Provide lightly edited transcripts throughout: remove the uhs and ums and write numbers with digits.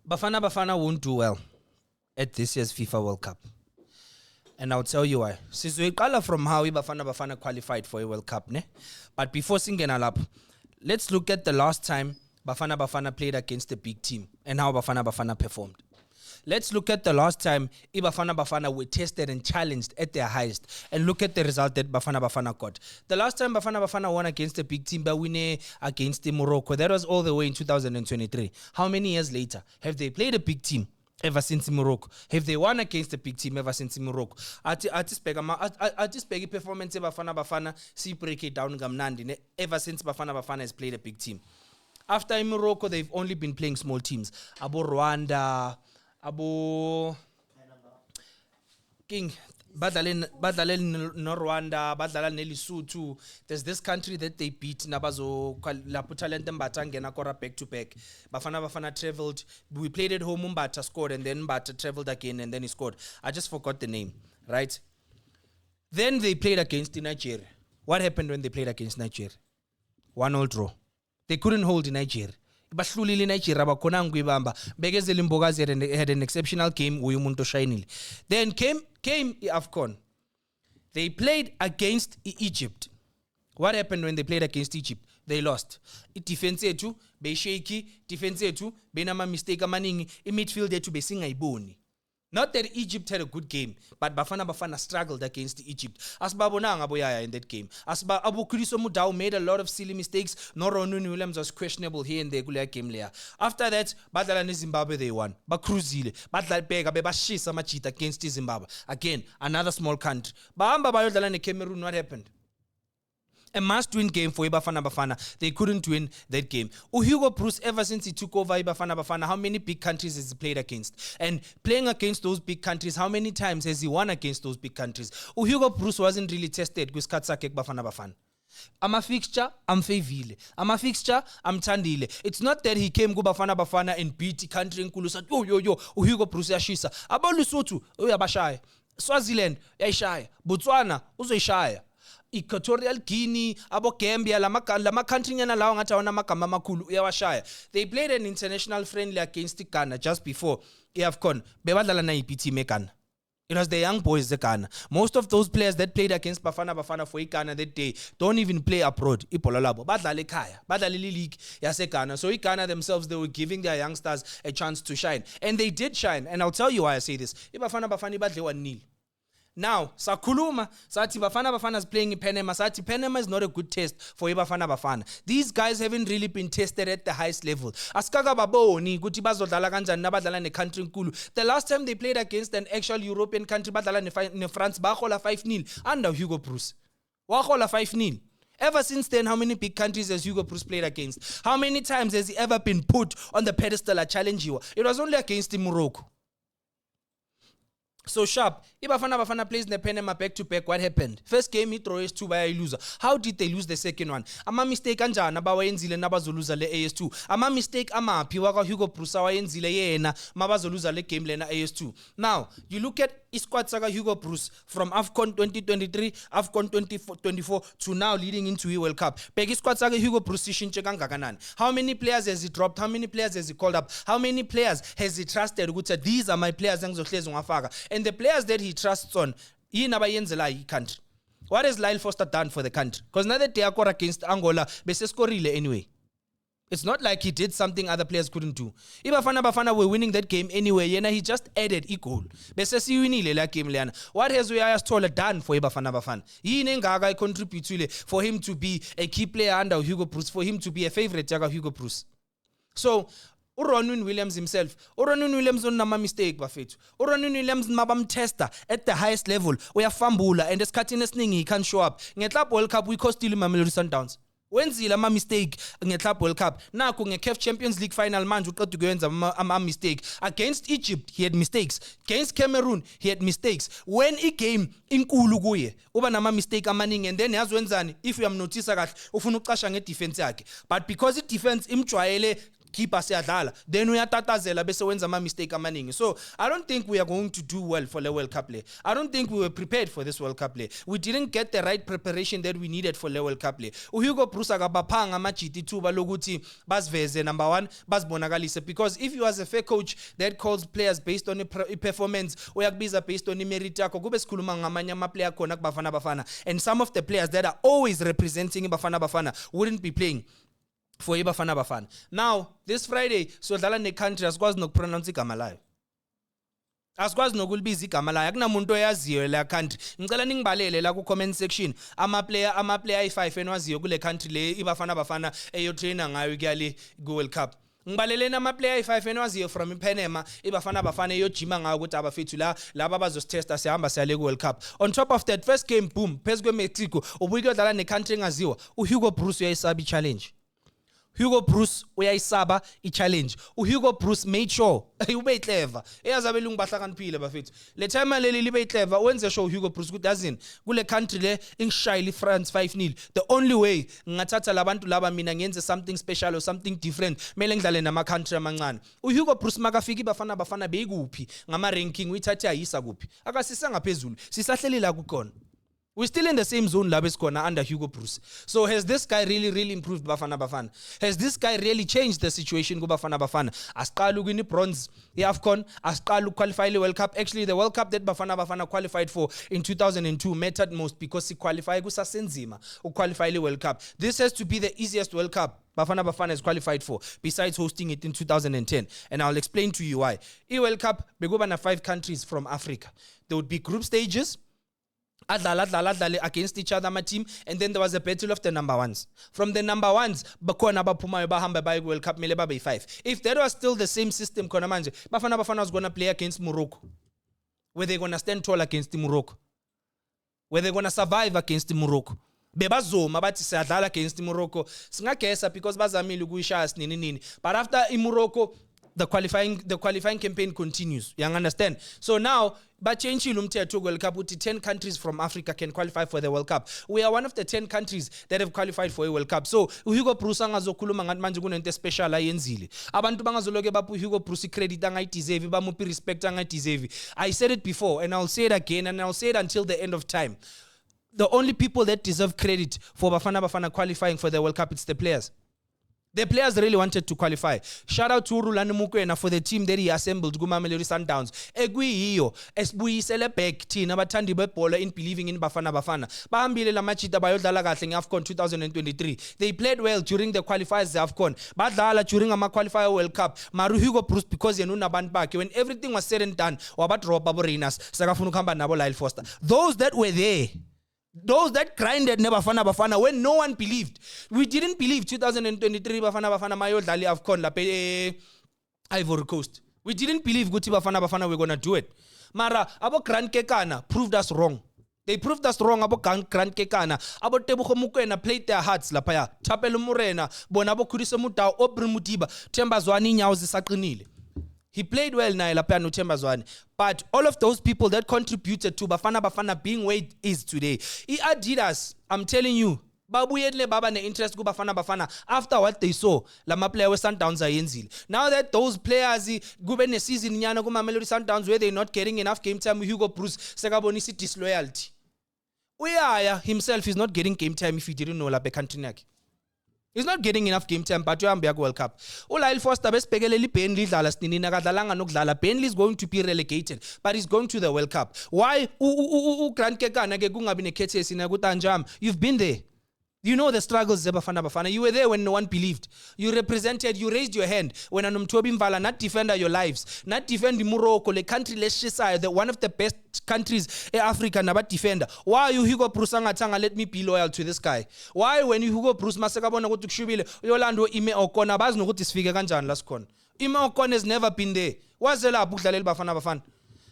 Bafana won't do well at this year's FIFA World Cup. And I'll tell you why. Sizwe from how Bafana qualified for a World Cup, ne? But before singing up, let's look at the last time Bafana played against a big team and how Bafana performed. Let's look at the last time Bafana were tested and challenged at their highest and look at the result that Bafana got. The last time Bafana won against a big team, Bawine against Morocco, that was all the way in 2023. How many years later have they played a big team? Ever since Morocco, have they won against a big team ever since Morocco? Artist performance Bafana see break it down gamnandi ever since Bafana has played a big team. After Morocco, they've only been playing small teams. Abo Rwanda, Abo King Badalen no Rwanda, Badalen Lesotho. There's this country that they beat Nabazo La Putalent Mbatanga Nakora back to back. Bafana traveled. We played at home, Mbata scored, and then Mbata traveled again and then he scored. I just forgot the name, right? Then they played against Nigeria. What happened when they played against Nigeria? 1-1 draw. They couldn't hold in Nigeria. Bahlulile Nigeria bakhona ngibamba bekezela Mbokazi had an exceptional game umuntu shinile. Then came AFCON. They played against Egypt. What happened when they played against Egypt? They lost. Defense yethu be shaky, defense yethu benama mistake amaningi, midfield yethu besingayiboni. Not that Egypt had a good game, but Bafana struggled against Egypt. Asbabonanga boyaya in that game. Asba Abu Kuriso Mudau made a lot of silly mistakes. Noronunu Williams was questionable here in the Gulia game layer. After that, Badalani Zimbabwe they won. Bakruzile, Badal Bega, Bebashisa Machita against Zimbabwe. Again, another small country. Baamba Bayodalani Cameroon, what happened? A must-win game for Bafana. They couldn't win that game. Hugo Broos, ever since he took over Bafana, how many big countries has he played against? And playing against those big countries, how many times has he won against those big countries? Hugo Broos wasn't really tested with Katsake Bafana. I'm a fixture, I'm favile. I'm a fixture, I'm tandile. It's not that he came go Bafana and beat country in Kulusa. Yo, Hugo Broos yashisa. About Lesotho, Uyabashai. Swaziland, Yashai. Botswana, Uzoishai. Equatorial Guinea, Abo Gambia, lama country nyana lawa ngata wana makamba makulu uyawashaya. They played an international friendly against Ghana just before AFCON. Bebadala na ipiti Ghana. It was the young boys Ghana. Most of those players that played against Bafana for Ghana that day don't even play abroad. Ipololabo. Badale kaya. Badale league yase Ghana. So Ghana themselves, they were giving their youngsters a chance to shine. And they did shine. And I'll tell you why I say this. Bafana badle wa nil. Now, Sakuluma, Sati Bafana is playing in Panama. Sati Panama is not a good test for Bafana. These guys haven't really been tested at the highest level. Askaga Babo, ni Gutibazo Dalaganja, Nabadala ne country Kulu. The last time they played against an actual European country, Badala ne France, Bahola 5-0 under Hugo Broos. Wahola 5-0. Ever since then, how many big countries has Hugo Broos played against? How many times has he ever been put on the pedestal at challenge you? It was only against Morocco. So sharp. If Bafana plays in the Panama back-to-back, what happened? First game, he throws 2 by a loser. How did they lose the second one? Ama mistake anja nabawa yenzile nabazoluza le AS2. Ama mistake ama piwaka Hugo Broos wa yenzile yena mabazoluza le game lena AS2. Now, you look at Isquad Saga Hugo Broos from AFCON 2023, AFCON 2024 to now leading into the World Cup. Pegi Squad Saga Hugo Broos sishinche kangakanani. How many players has he dropped? How many players has he called up? How many players has he trusted? These are my players. And the players that he trusts on, he country. What has Lyle Foster done for the country? Because now that they are against Angola, Beseskorile anyway. It's not like he did something other players couldn't do. If Bafana were winning that game anyway, he just added a goal. What has Uyaya Stoller done for Bafana? He contribute for him to be a key player under Hugo Broos, for him to be a favorite of Hugo Broos. So, Ronwen Williams himself. Ronwen Williams on nama mistake bafethu. Ronwen Williams mabam tester at the highest level. We are fambula and esikhathini esiningi he can't show up. Nge-Club World Cup we costile Mamelodi Sundowns. Wenzile ama mistake nge-Club World Cup. Naku nge-CAF Champions League final manje uqeda ukwenza ama mistake. Against Egypt he had mistakes. Against Cameroon he had mistakes. When he came inkulu kuye uba nama mistake amaningi and then yazwenzani if you am notice kahle ufuna uqasha nge-defense yakhe. But because i-defense imjwayele keeper siyadlala, then uyatatazela bese wenza ama mistake amaningi. So I don't think we are going to do well for the World Cup play. I don't think we were prepared for this World Cup play. We didn't get the right preparation that we needed for the World Cup play. Hugo Bruce akabaphanga amajiti thuba lokuthi basiveze number 1 basibonakalise, because if you as a fair coach that calls players based on a performance uyakubiza based on merit yakho, kube sikhuluma ngamanye ama player khona kubafana bafana, and some of the players that are always representing Bafana Bafana wouldn't be playing for Bafana Bafana. Now this Friday sodlala ne country asikwazi nokupronounce igama layo, asikwazi nokulibiza igama layo, akunamuntu oyaziyo la country. Ngicela ningibalele la ku comment section ama player ayi5 enwaziyo kule country le iBafana Bafana eyotrainer ngayo kuyale ku World Cup. Ngibaleleni ama player ayi5 enwaziyo from iPanama iBafana Bafana eyojima ngayo ukuthi abafethu laba bazositesta sihamba siyale ku World Cup. On top of that, first game boom phezu kweMexico, ubuye udlala ne country engaziwa. uHugo Bruce uyayisaba i-challenge. Hugo Bruce uyayisaba i-challenge. uHugo Bruce made sure ube clever. Eyazabelungu bahlakaniphile bafethu. Le time leli libe clever, wenze sure uHugo Bruce ukuthi azini kule country le ingishayile France 5-0. The only way ngingathatha labantu laba mina ngenze something special or something different, mele ngidlale nama country amancane. uHugo Bruce makafika iBafana Bafana beyikuphi ngama ranking, uyithathe ayisa kuphi? Akasisa ngaphezulu, sisahleli la kukhona. We're still in the same zone labes corner under Hugo Bruce. So has this guy really improved Bafana Bafana? Has this guy really changed the situation go Bafana Bafana? Asqalu win bronze AFCON, asqalu qualify the World Cup. Actually the World Cup that Bafana Bafana qualified for in 2002 mattered most because he qualified kusasenzima u qualify the World Cup. This has to be the easiest World Cup Bafana Bafana has qualified for, besides hosting it in 2010. And I'll explain to you why. World Cup, begoba na 5 countries from Africa. There would be group stages, adlala against each other my team, and then there was a battle of the number ones. From the number ones bakhona abaphumayo bahamba baye World Cup mele babe 5. If that was still the same system khona manje, Bafana was going to play against Morocco, where they're going to stand tall against Morocco, where they're going to survive against Morocco. Bebazoma bathi siyadlala against Morocco, singagesa because bazamile ukuyishaya sinini. But after Morocco, the qualifying campaign continues. You understand? So now, bachangile umthetho World Cup uthi 10 countries from Africa can qualify for the World Cup. We are one of the 10 countries that have qualified for a World Cup. So uHugo Bruce angazokhuluma ngathi manje kunento special ayenzile. Abantu bangazoloke bapha uHugo Bruce credit angayideserve, bamuphi respect angayideserve. I said it before and I'll say it again and I'll say it until the end of time. The only people that deserve credit for Bafana qualifying for the World Cup, it's the players. The players really wanted to qualify. Shout out to Rulani Mukwena for the team that he assembled kuMamelodi Sundowns. Egwiyo esibuyisele back thina abathandi bebhola in believing in Bafana. Bahambile la machita bayodlala kahle ngeAFCON 2023. They played well during the qualifiers AFCON. Badlala during ama qualifier World Cup. Maru Hugo Bruce because yena unabantu bakhe. When everything was said and done, wabadrop abo Rhinos sakafuna ukuhamba nabo Lyle Foster. Those that were there, those that grinded Bafana when no one believed. We didn't believe 2023 Bafana mayodlali AFCON la Ivory Coast. We didn't believe Guti Bafana were going to do it. Mara abo Grant Kekana proved us wrong. They proved us wrong. Abo Grant Kekana, abo Tebogo Mukwena played their hearts la paya. Thapelo Morena, Bonabo Khuriso Mutau, Obri Mutiba, Themba Zwane nyawo zisaqinile. He played well na lapha no Themba Zwane. But all of those people that contributed to Bafana being where it is today, Adidas, I'm telling you, babuyele baba ne interest ku Bafana after what they saw lama player we Sundowns ayenzile. Now that those players kube ne season nyana ku Mamelodi Sundowns where they not getting enough game time, Hugo Bruce sekabonisa disloyalty. Uyaya himself is not getting game time if he didn't know lapha country yakhe. He's not getting enough game time, but uhambe World Cup. Lyle Foster besibhekelela iBurnley idlala sinini akadlalanga nokudlala. Burnley is going to be relegated, but he's going to the World Cup. Why Grant Kekana ke kungabi nekhethe na kutanjam? You've been there. You know the struggles Bafana. You were there when no one believed. You represented, you raised your hand when Anumtobi Mvala not defender your lives, not defend Morocco, the country the one of the best countries in Africa, not defender. Why you Hugo Bruce Tanga let me be loyal to this guy? Why when you Hugo Bruce Masakabona go to Shubile, Yolando Ime Okona Bazno go to Sfiga Ganjan last con. Ime Okon has never been there. What's the la Bafana?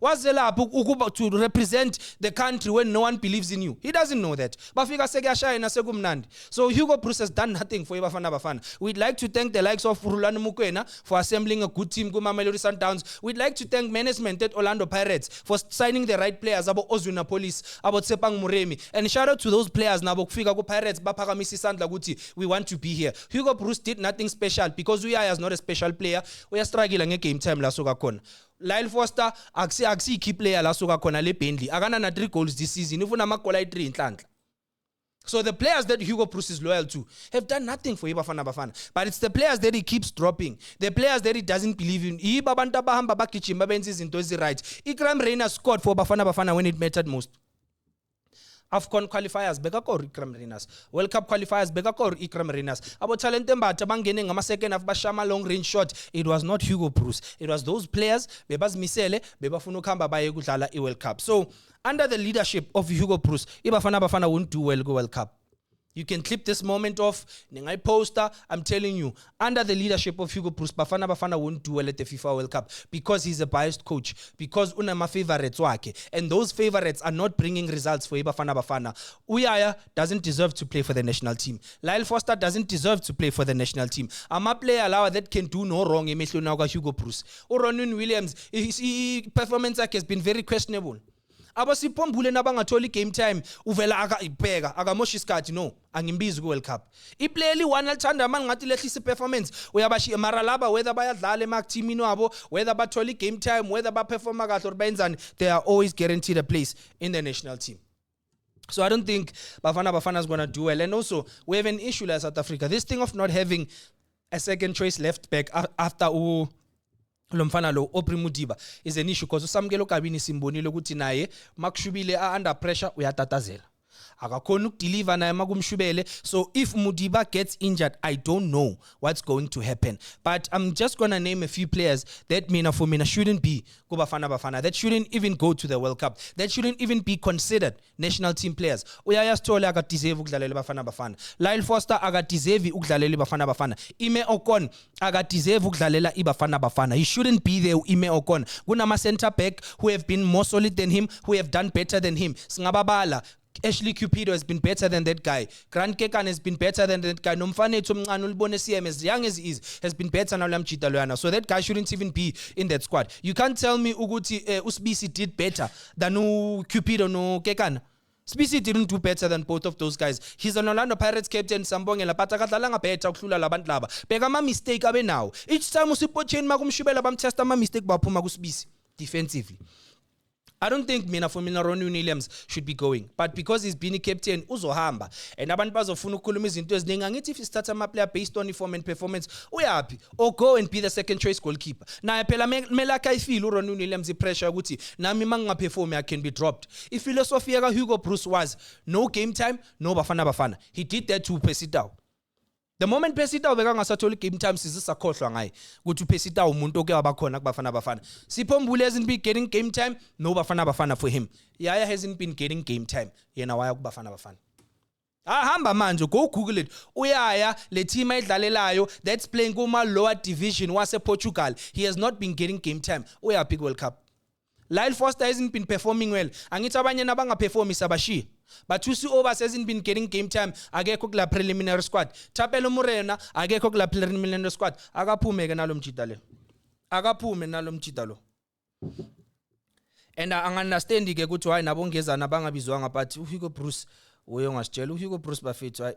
wazelapha ukuba to represent the country when no one believes in you. He doesn't know that. Bafika sekuyashaya nasekumnandi. So Hugo Bruce has done nothing for Bafana Bafana. We'd like to thank the likes of Rulani Mukwena for assembling a good team kuMamelodi Sundowns. We'd like to thank management at Orlando Pirates for signing the right players abo Ozwina Police, abo Tsepang Muremi. And shout out to those players nabo kufika ku Pirates baphakamisa isandla ukuthi we want to be here. Hugo Bruce did nothing special because we are not a special player. We are struggling nge-game time la soka khona. Lyle Foster akusi key player la soka khona le Burnley. Akana na 3 goals this season. Ufuna amagoal ayi3 inhlanhla. So the players that Hugo Bruce is loyal to have done nothing for Bafana Bafana. But it's the players that he keeps dropping. The players that he doesn't believe in. Abantu abahamba bagijima benza izinto ezi-right. Ikram Reina scored for Bafana Bafana when it mattered most. AFCON qualifiers bekakor Ikram Renas. World Cup qualifiers bekakor Ikram Renas. Abo talent embatha bangene ngama second half bashama long range shot. It was not Hugo Bruce. It was those players bebazimisele bebafuna ukuhamba baye kudlala iWorld Cup. So under the leadership of Hugo Bruce, Bafana Bafana won't do well go World Cup. You can clip this moment off. Ningai poster. I'm telling you, under the leadership of Hugo Bruce, Bafana Bafana won't do well at the FIFA World Cup because he's a biased coach. Because unama favorites wake, and those favorites are not bringing results for Bafana Bafana. Uyaya doesn't deserve to play for the national team. Lyle Foster doesn't deserve to play for the national team. Ama player alawa that can do no wrong. Emehlona Hugo Bruce. Ronwen Williams, his performance has been very questionable. Abasiphombule nabangatholi game time uvela akayibheka akamoshi isikhathi no angimbizi ku World Cup iplayer li1 alithanda manje ngathi lehlisa performance uyabashiya mara laba whether bayadlala emak teamini wabo whether batholi game time whether baperforma kahle or bayenzani they are always guaranteed a place in the national team. So I don't think Bafana is going to do well. And also we have an issue like South Africa, this thing of not having a second choice left back after Lomfana lo Aubrey Mudiba is an issue because uSamkelo Kabini simbonile ukuthi naye makushubile under pressure uyatatazela akakhona ukudeliver naye makumshubele. So if Mudiba gets injured, I don't know what's going to happen, but I'm just going to name a few players that for me shouldn't be Bafana, that shouldn't even go to the World Cup, that shouldn't even be considered national team players. Uyaya Stole akadeserve ukudlalela Bafana. Lyle Foster akadeserve ukudlalela Bafana. Ime Ocon akadeserve ukudlalela Bafana. He shouldn't be there. Ime Ocon kunama center back who have been more solid than him, who have done better than him. Singababala Ashley Cupido has been better than that guy. Grant Kekan has been better than that guy. Nomfanethu Mncane ulibone CM as young as he is has been better than Lamchita Loyana. So that guy shouldn't even be in that squad. You can't tell me ukuthi Usbisi did better than Cupido no Kekan. Sbisi didn't do better than both of those guys. He's an Orlando Pirates captain Sambongela but akadlalanga better ukhlula labantu laba. Beka ama mistake abe now. Each time usipocheni makumshubela bamtesta ama mistake baphuma kuSbisi defensively. I don't think for mina Ronwen Williams should be going, but because he's been a captain uzohamba and abantu bazofuna ukukhuluma izinto eziningi angithi if he starts ama player based on form and performance uyapi or go and be the second choice goalkeeper. Naye phela mela kayifeel uRonwen Williams ipressure ukuthi nami mangingaperform I can be dropped. Philosophy ka Hugo Bruce was no game time, no Bafana. He did that to Pesitao. The moment Pesitao bekangasatholi game time sizisakhohlwa ngaye ukuthi uPesitao umuntu oke wabakhona kuBafana. Siphombule hasn't been getting game time, no Bafana for him. Yaya hasn't been getting game time. Yena waya kuBafana. Hamba manje go Google it. Uyaya le team ayidlalelayo that's playing kuma lower division wase Portugal. He has not been getting game time. Uya big World Cup. Lyle Foster hasn't been performing well. Angithi abanye nabanga perform isabashi. But Tusi Ovas hasn't been getting game time. Akekho kula preliminary squad. Thapelo Morena akekho kula preliminary squad. Akaphume ke nalo mjita lo. And I understand ke ukuthi why nabongezana bangabizwanga but Hugo Bruce uyongasitshela Hugo Bruce bafethu hayi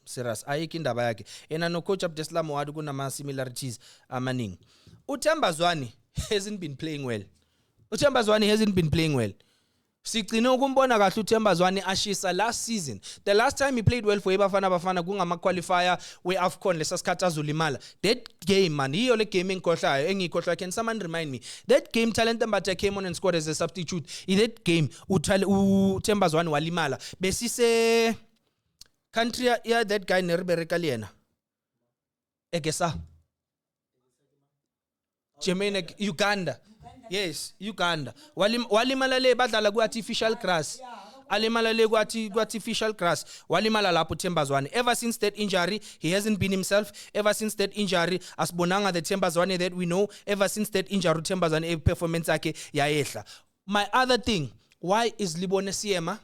serious ayikho indaba yakhe. Yena no coach Abdeslam wadu kunama similarities amaningi. uThemba Zwane hasn't been playing well. Sigcine ukumbona kahle uThemba Zwane ashisa last season. The last time he played well for Bafana kungama qualifier we AFCON lesasikhathi azulimala. That game man, hiyo le game engikhohlwa. Can someone remind me? That game Talent Mbata came on and scored as a substitute. In that game uThemba Zwane walimala. Besise country ya that guy nerbereka lena. Egesa. Jermaine Uganda. Yes, Uganda. Walimala le badlala ku artificial grass. Alimala le ku artificial grass. Walimala lapho Themba Zwane. Ever since that injury, he hasn't been himself. Ever since that injury, asibonanga the Themba Zwane that we know. Ever since that injury, Themba Zwane performance yakhe yayehla. my other thing, why is Libone Siema,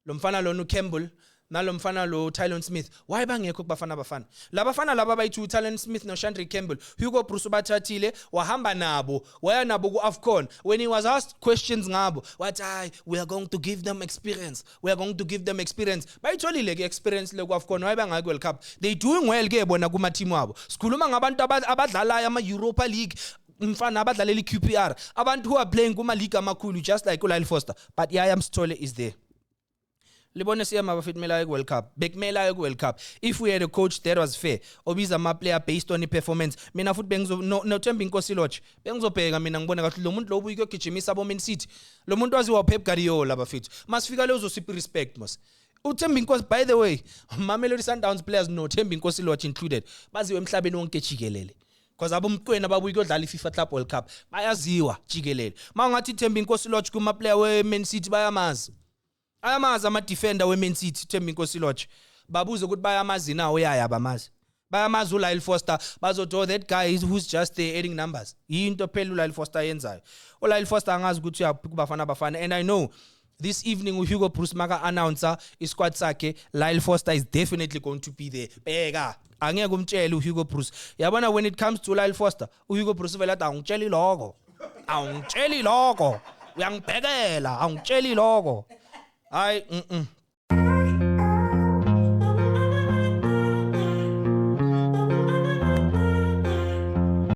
Lomfana Lonu Campbell, nalomfana lo Tylon Smith, why bangekho kubafana bafana? Labafana laba bayi-2, Tylon Smith no Chandri Campbell, Hugo Bruce bathathile, wahamba nabo, waya nabo ku-AFCON. When he was asked questions ngabo, what we are going to give them experience. We are going to give them experience. Bayitholile ke experience le ku-AFCON, why bangaki World Cup? They doing well ke bona kuma team wabo. Sikhuluma ngabantu abadlalayo ama-Europa League, mfana abadlalela i-QPR, abantu who are playing kuma league amakhulu just like uLyle Foster. But Yaya Msithole is there. Libone Siema bafit mela World Cup. Bekmela World Cup. If we had a coach that was fair, obiza ama player based on the performance. Mina futhi bengizo no Thembi Nkosi Lodge. Bengizobheka mina ngibona kahle lo muntu lo ubuye ukugijimisa abo Man City. Lo muntu waziwa Pep Guardiola bafit. Masifika lezo siphi respect mos. uThembi Nkosi, by the way, Mamelodi Sundowns players no Thembi Nkosi Lodge included. Baziwe emhlabeni wonke jikelele. Because abomqwena babuye ukudlala iFIFA Club World Cup. Bayaziwa jikelele. Mangathi Thembi Nkosi Lodge kuma player we Man City bayamazi. Ayamazi ama-defender we-Man City, Thembi Nkosi Lodge. Babuze ukuthi bayamazi na uyaya bamazi. Bayamazi uLyle Foster, bazothi that guy who's just there adding numbers. Yinto phela uLyle Foster yenzayo. uLyle Foster angazi ukuthi uyabafana bafana, and I know this evening uHugo Bruce maka announcer isquad sakhe, Lyle Foster is definitely going to be there. Bheka, angeke umtshele uHugo Bruce. Yabona when it comes to Lyle Foster, uHugo Bruce vele athi angitsheli lokho. Angitsheli lokho. Uyangibhekela, angitsheli lokho.